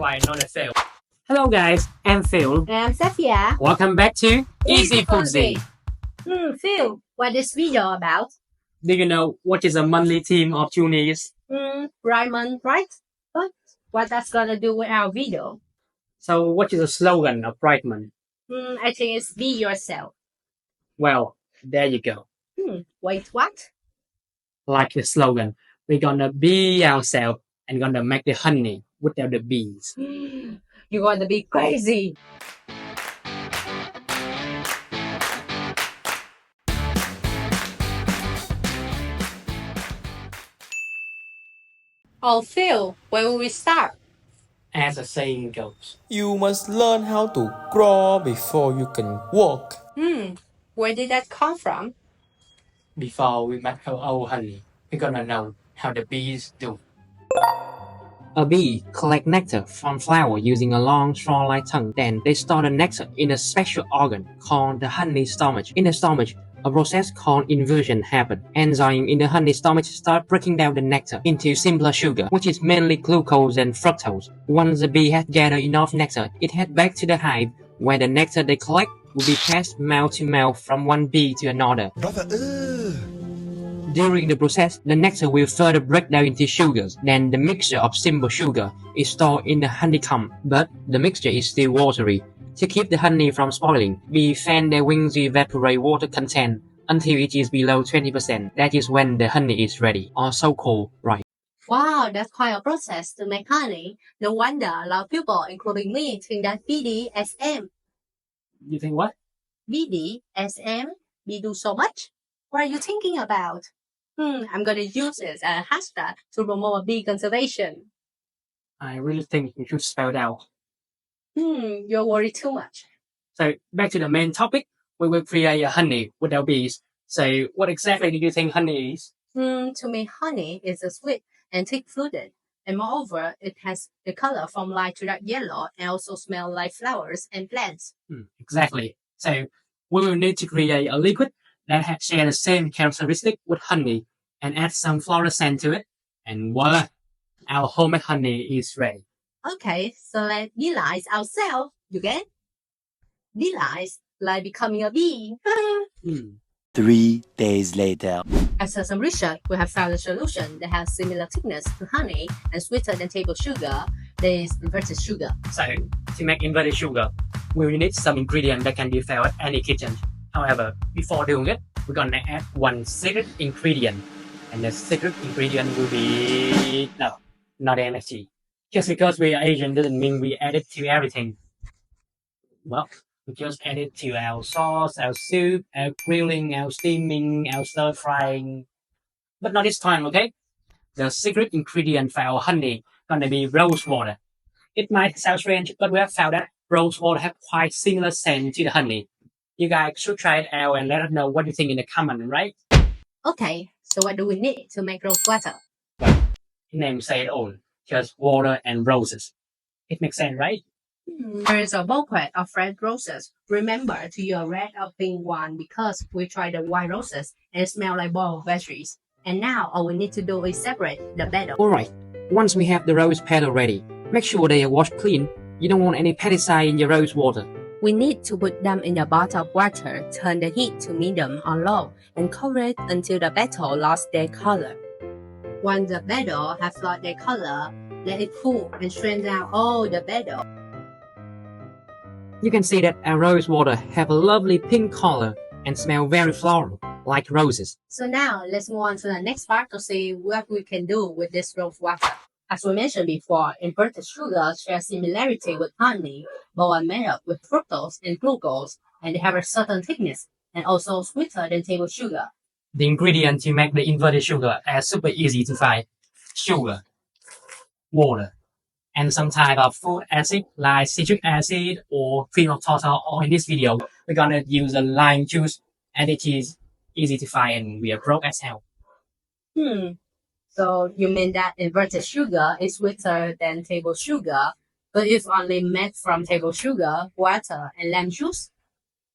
why not a fail. Hello guys, I'm Phil. And I'm Safia. Welcome back to Easy Foodsy. Phil, what is video about? Do you know what is a monthly theme of Tunis? Raymond, right? But what that's gonna do with our video? So what is the slogan of Brightman? I think it's be yourself. Well, there you go. Wait, what? Like the slogan, we're gonna be ourselves and gonna make the honey without the bees. You're gonna be crazy. Oh, Phil, when will we start? As the saying goes. You must learn how to crawl before you can walk. Where did that come from? Before we make our own honey, we're gonna know how the bees do. A bee collects nectar from flower using a long straw-like tongue. Then they store the nectar in a special organ called the honey stomach. In the stomach, a process called inversion happens. Enzymes in the honey stomach start breaking down the nectar into simpler sugar, which is mainly glucose and fructose. Once the bee has gathered enough nectar, it heads back to the hive, where the nectar they collect will be passed mouth to mouth from one bee to another. During the process, the nectar will further break down into sugars. Then the mixture of simple sugar is stored in the honeycomb, but the mixture is still watery. To keep the honey from spoiling, bees fan their wings to evaporate water content until it is below 20%. That is when the honey is ready, or so-called ripe. Wow, that's quite a process to make honey. No wonder a lot of people, including me, think that BDSM. You think what? BDSM? We do so much? What are you thinking about? I'm gonna use it as a hashtag to promote bee conservation. I really think you should spell it out. You're worried too much. So back to the main topic, we will create a honey without bees. So what exactly do you think honey is? To me, honey is a sweet and thick-fluted, and moreover, it has the color from light to dark yellow and also smell like flowers and plants. Exactly. So we will need to create a liquid that share the same characteristic with honey and add some floral scent to it, and voila, our homemade honey is ready. Okay, so let's realize ourselves, you get? Realize like becoming a bee. 3 days later. After some research, we have found a solution that has similar thickness to honey and sweeter than table sugar. That is inverted sugar. So to make inverted sugar, we will need some ingredient that can be found at any kitchen. However, before doing it, we're gonna add one secret ingredient. And the secret ingredient will be... no, not MSG. Just because we are Asian doesn't mean we add it to everything. Well, we just add it to our sauce, our soup, our grilling, our steaming, our stir frying. But not this time, okay? The secret ingredient for our honey gonna be rose water. It might sound strange, but we have found that rose water have quite similar scent to the honey. You guys should try it out and let us know what you think in the comment, right? Okay, so what do we need to make rose water? Well, name say it all. Just water and roses. It makes sense, right? There is a bouquet of red roses. Remember to use a red or pink one because we tried the white roses and it smells like boiled veggies. And now all we need to do is separate the petal. Alright, once we have the rose petal ready, make sure they are washed clean. You don't want any pesticide in your rose water. We need to put them in a bottle of water, turn the heat to medium or low, and cover it until the petal lost their color. Once the petal have lost their color, let it cool and strain out all the petal. You can see that our rose water have a lovely pink color and smell very floral, like roses. So now let's move on to the next part to see what we can do with this rose water. As we mentioned before, inverted sugar share similarity with honey, but are made up with fructose and glucose, and they have a certain thickness, and also sweeter than table sugar. The ingredients to make the inverted sugar are super easy to find. Sugar, water, and some type of food acid like citric acid or cream of tartar, or in this video, we're gonna use a lime juice, and it is easy to find and we are broke as hell. So you mean that inverted sugar is sweeter than table sugar, but it's only made from table sugar, water, and lime juice?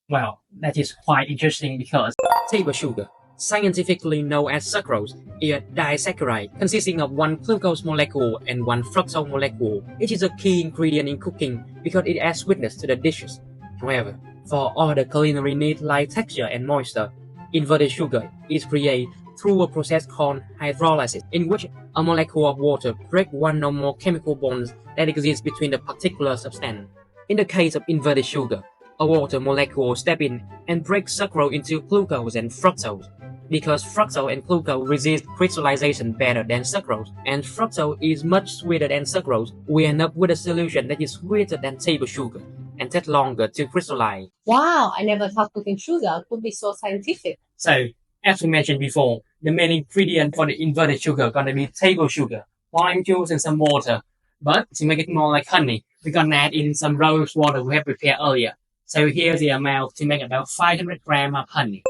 Well, that is quite interesting because table sugar scientifically known as sucrose, is a disaccharide consisting of one glucose molecule and one fructose molecule. It is a key ingredient in cooking because it adds sweetness to the dishes. However, for other culinary needs like texture and moisture, inverted sugar is created through a process called hydrolysis, in which a molecule of water breaks one or more chemical bonds that exist between the particular substance. In the case of inverted sugar, a water molecule steps in and breaks sucrose into glucose and fructose. Because fructose and glucose resist crystallization better than sucrose, and fructose is much sweeter than sucrose, we end up with a solution that is sweeter than table sugar and takes longer to crystallize. Wow, I never thought cooking sugar could be so scientific. So, as we mentioned before, the main ingredient for the inverted sugar gonna be table sugar, lime juice, and some water. But to make it more like honey, we're gonna add in some rose water we have prepared earlier. So here's the amount to make about 500 grams of honey.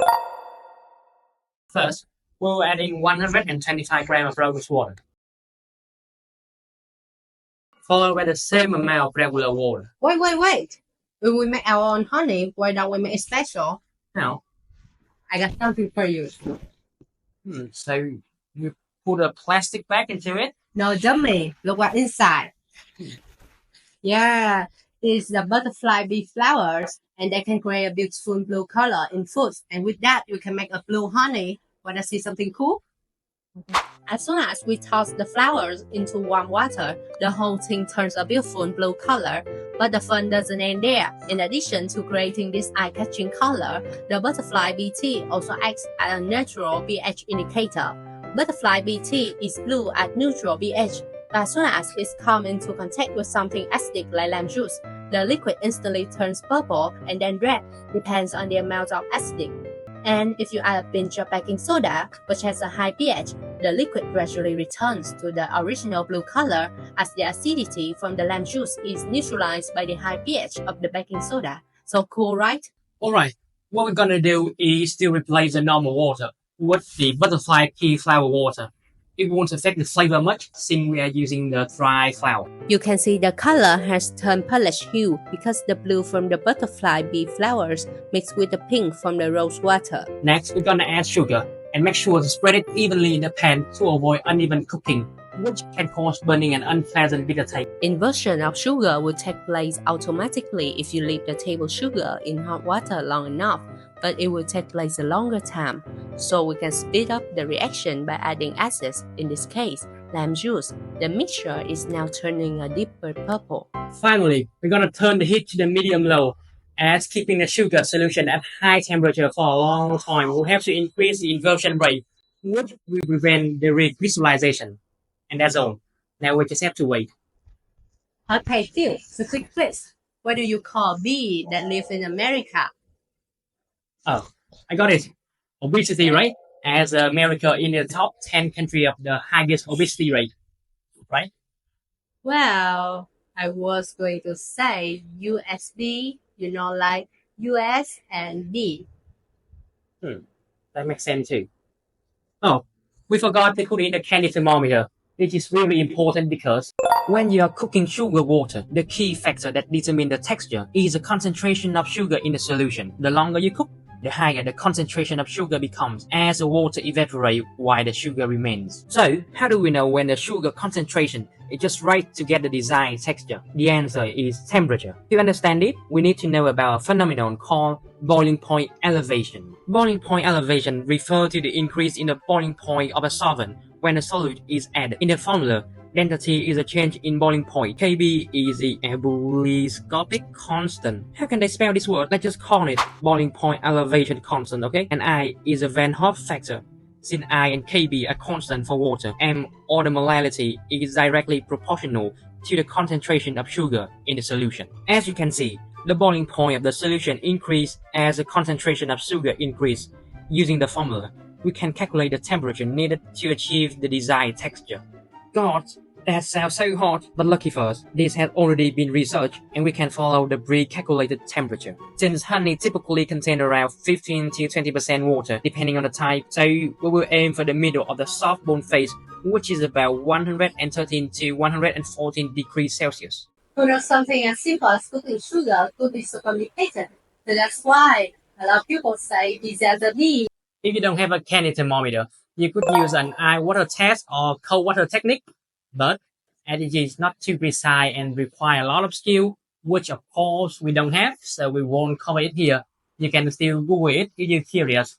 First, we'll add in 125 grams of rose water, followed by the same amount of regular water. Wait. When we make our own honey, why don't we make it special? Now, I got something for you. so you put a plastic bag into it. No, dummy. Look what's inside. Yeah, it's the butterfly bee flowers, and they can create a beautiful blue color in foods. And with that, you can make a blue honey. Wanna see something cool? As soon as we toss the flowers into warm water, the whole thing turns a beautiful blue color. But the fun doesn't end there. In addition to creating this eye-catching color, the butterfly bee tea also acts as a natural pH indicator. Butterfly bee tea is blue at neutral pH. As soon as it comes into contact with something acidic like lime juice, the liquid instantly turns purple and then red, depends on the amount of acidic. And if you add a pinch of baking soda, which has a high pH, the liquid gradually returns to the original blue color as the acidity from the lime juice is neutralized by the high pH of the baking soda. So cool, right? Alright, what we're gonna do is still replace the normal water with the butterfly pea flower water. It won't affect the flavor much since we are using the dry flower. You can see the color has turned purplish hue because the blue from the butterfly bee flowers mixed with the pink from the rose water. Next, we're gonna add sugar and make sure to spread it evenly in the pan to avoid uneven cooking, which can cause burning and unpleasant bitter taste. Inversion of sugar will take place automatically if you leave the table sugar in hot water long enough, but it will take place a longer time. So we can speed up the reaction by adding acids, in this case, lime juice. The mixture is now turning a deeper purple. Finally, we're gonna turn the heat to the medium-low, as keeping the sugar solution at high temperature for a long time will have to increase the inversion rate, which will prevent the recrystallization. And that's all. Now we just have to wait. Okay, Phil, so quick quiz. What do you call bee that live in America? Oh, I got it. Obesity rate, as America in the top 10 country of the highest obesity rate, right? Well, I was going to say USB, like US and B. That makes sense too. Oh, we forgot to put in the candy thermometer. This is really important because when you are cooking sugar water, the key factor that determines the texture is the concentration of sugar in the solution. The longer you cook, the higher the concentration of sugar becomes as the water evaporates while the sugar remains. So, how do we know when the sugar concentration is just right to get the desired texture? The answer is temperature. To understand it, we need to know about a phenomenon called boiling point elevation. Boiling point elevation refers to the increase in the boiling point of a solvent when a solute is added. In the formula, delta T is a change in boiling point. Kb is the ebullioscopic constant. How can they spell this word? Let's just call it boiling point elevation constant, okay? And I is a Van Hoff factor. Since I and Kb are constant for water, M or the molality is directly proportional to the concentration of sugar in the solution. As you can see, the boiling point of the solution increases as the concentration of sugar increases. Using the formula, we can calculate the temperature needed to achieve the desired texture. God, that sounds so hot, but lucky for us, this has already been researched and we can follow the pre-calculated temperature. Since honey typically contains around 15 to 20% water depending on the type, so we will aim for the middle of the soft bone phase, which is about 113 to 114 degrees Celsius. Something as simple as cooking sugar could be so complicated. So that's why a lot of people say it's as a bee. If you don't have a candy thermometer, you could use an eye water test or cold water technique, but as it is not too precise and require a lot of skill, which of course we don't have, so we won't cover it here. You can still Google it if you're curious.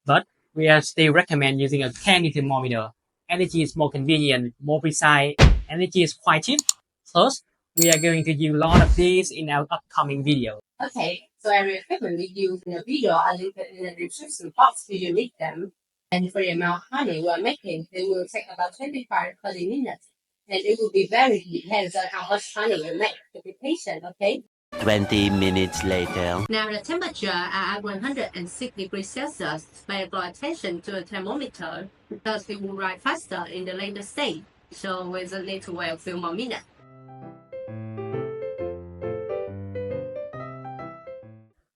But we are still recommend using a candy thermometer. Energy is more convenient, more precise, energy is quite cheap. Plus, we are going to use a lot of these in our upcoming video. Okay, so every equipment we use in the video are linked in the description box if you need them. And for the amount of honey we are making, it will take about 25-30 minutes. And it will be very depends on how much honey you make. So be patient, okay? 20 minutes later. Now the temperature are at 106 degrees Celsius. Pay close attention to the thermometer because it will rise faster in the later stage. So we just need to wait a few more minutes.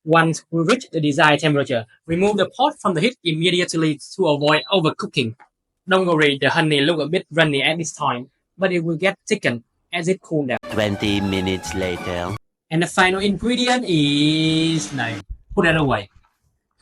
Once we reach the desired temperature, remove the pot from the heat immediately to avoid overcooking. Don't worry, the honey look a bit runny at this time, but it will get thickened as it cools down. 20 minutes later. And the final ingredient is... no, put that away.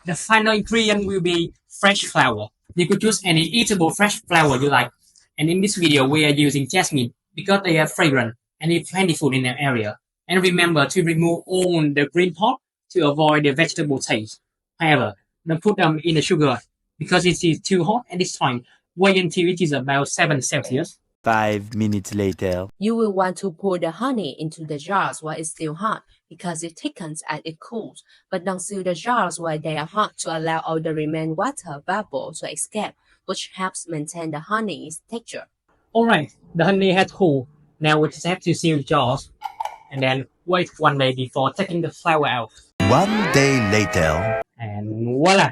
The final ingredient will be fresh flower. You could use any eatable fresh flower you like. And in this video, we are using jasmine because they are fragrant and it's plentiful in our area. And remember to remove all the green part to avoid the vegetable taste. However, don't put them in the sugar because it is too hot at this time. Wait until it is about 7 Celsius. 5 minutes later. You will want to pour the honey into the jars while it's still hot because it thickens as it cools. But don't seal the jars while they are hot to allow all the remaining water bubble to escape, which helps maintain the honey's texture. Alright, the honey has cooled. Now we just have to seal the jars and then wait 1 day before taking the flower out. 1 day later. And voila!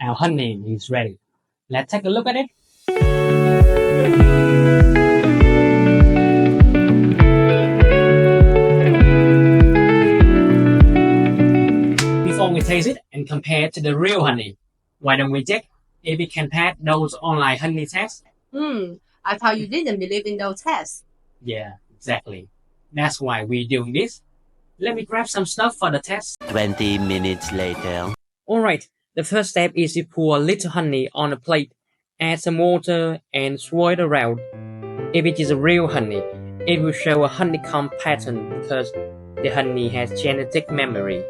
Our honey is ready. Let's take a look at it. Before we taste it and compare it to the real honey, why don't we check if we can pass those online honey tests? I thought you didn't believe in those tests. Yeah, exactly. That's why we're doing this. Let me grab some stuff for the test. 20 minutes later. Alright, the first step is to pour a little honey on a plate, add some water and swirl it around. If it is a real honey, it will show a honeycomb pattern because the honey has genetic memory.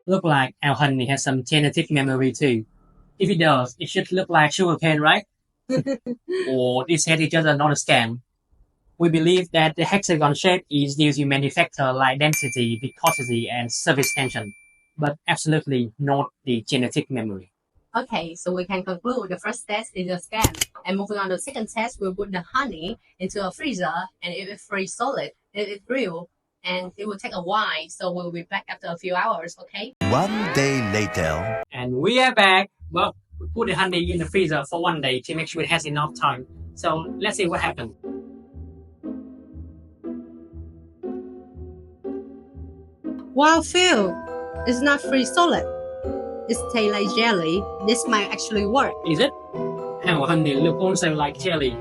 Look like our honey has some genetic memory too. If it does, it should look like sugarcane, right? Or this head is just another scam. We believe that the hexagon shape is due to manufacture like density, viscosity, and surface tension, but absolutely not the genetic memory. Okay, so we can conclude the first test is a scam. And moving on to the second test, we'll put the honey into a freezer and it will freeze solid. It is real and it will take a while, so we'll be back after a few hours, okay? 1 day later. And we are back. Well, we put the honey in the freezer for 1 day to make sure it has enough time. So let's see what happens. Wow, Phil! It's not freeze solid. It tastes like jelly. This might actually work. Is it? Our honey look also like jelly.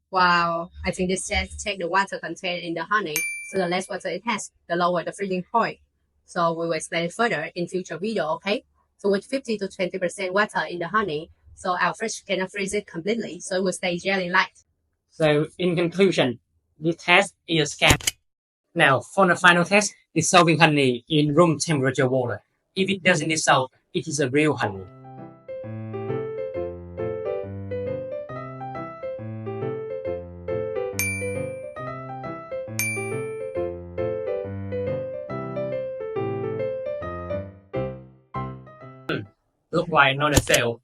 Wow, I think this test takes the water contained in the honey, so the less water it has, the lower the freezing point. So we will explain it further in future video, okay? So with 50 to 20% water in the honey, so our fridge cannot freeze it completely, so it will stay jelly-like. So in conclusion, this test is a scam. Now for the final test, dissolving honey in room temperature water. If it doesn't dissolve, it is a real honey. Look like another fail.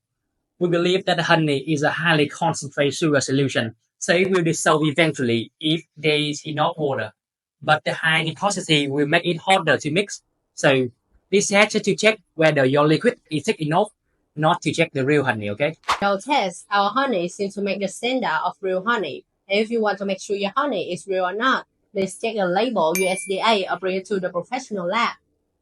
We believe that the honey is a highly concentrated sugar solution, so it will dissolve eventually if there is enough water. But the high viscosity will make it harder to mix. So this is actually to check whether your liquid is thick enough, not to check the real honey, okay? Our test, our honey seems to make the standard of real honey. And if you want to make sure your honey is real or not, please check the label USDA or bring it to the professional lab.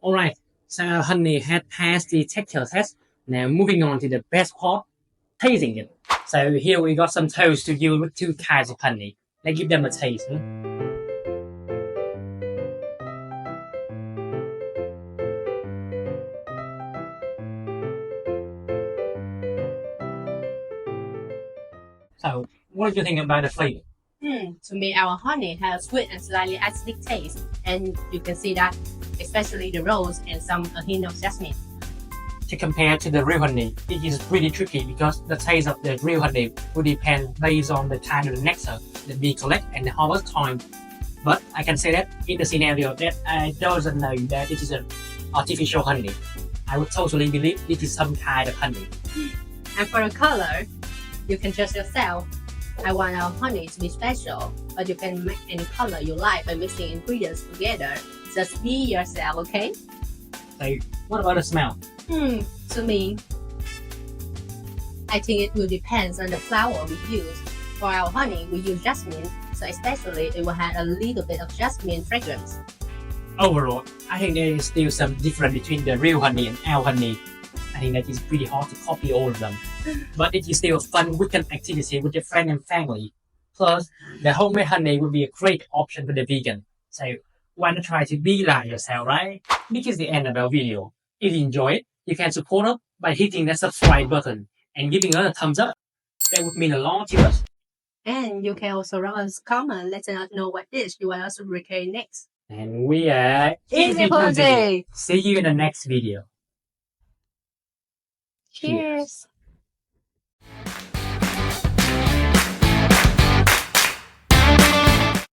Alright, so our honey had passed the texture test. Now moving on to the best part, tasting it. So here we got some toast to use with 2 kinds of honey. Let's give them a taste. So, what do you think about the flavor? To me, our honey has a sweet and slightly acidic taste, and you can see that, especially the rose and a hint of jasmine. To compare to the real honey, it is pretty tricky because the taste of the real honey will depend based on the kind of nectar that we collect and the harvest time. But I can say that in the scenario that I doesn't know that it is an artificial honey, I would totally believe it is some kind of honey. And for the color, you can judge yourself. I want our honey to be special, but you can make any color you like by mixing ingredients together. Just be yourself, okay? So, what about the smell? To me, I think it will depend on the flower we use. For our honey, we use jasmine, so especially it will have a little bit of jasmine fragrance. Overall, I think there is still some difference between the real honey and our honey. I think that is pretty hard to copy all of them. But it is still a fun weekend activity with your friend and family. Plus, the homemade honey would be a great option for the vegan. So, why not try to be like yourself, right? This is the end of our video. If you enjoyed it, you can support us by hitting that subscribe button and giving us a thumbs up. That would mean a lot to us. And you can also write us a comment letting us know what dish you want us to recreate next. And we are Easy Foodsy! See you in the next video. Cheers!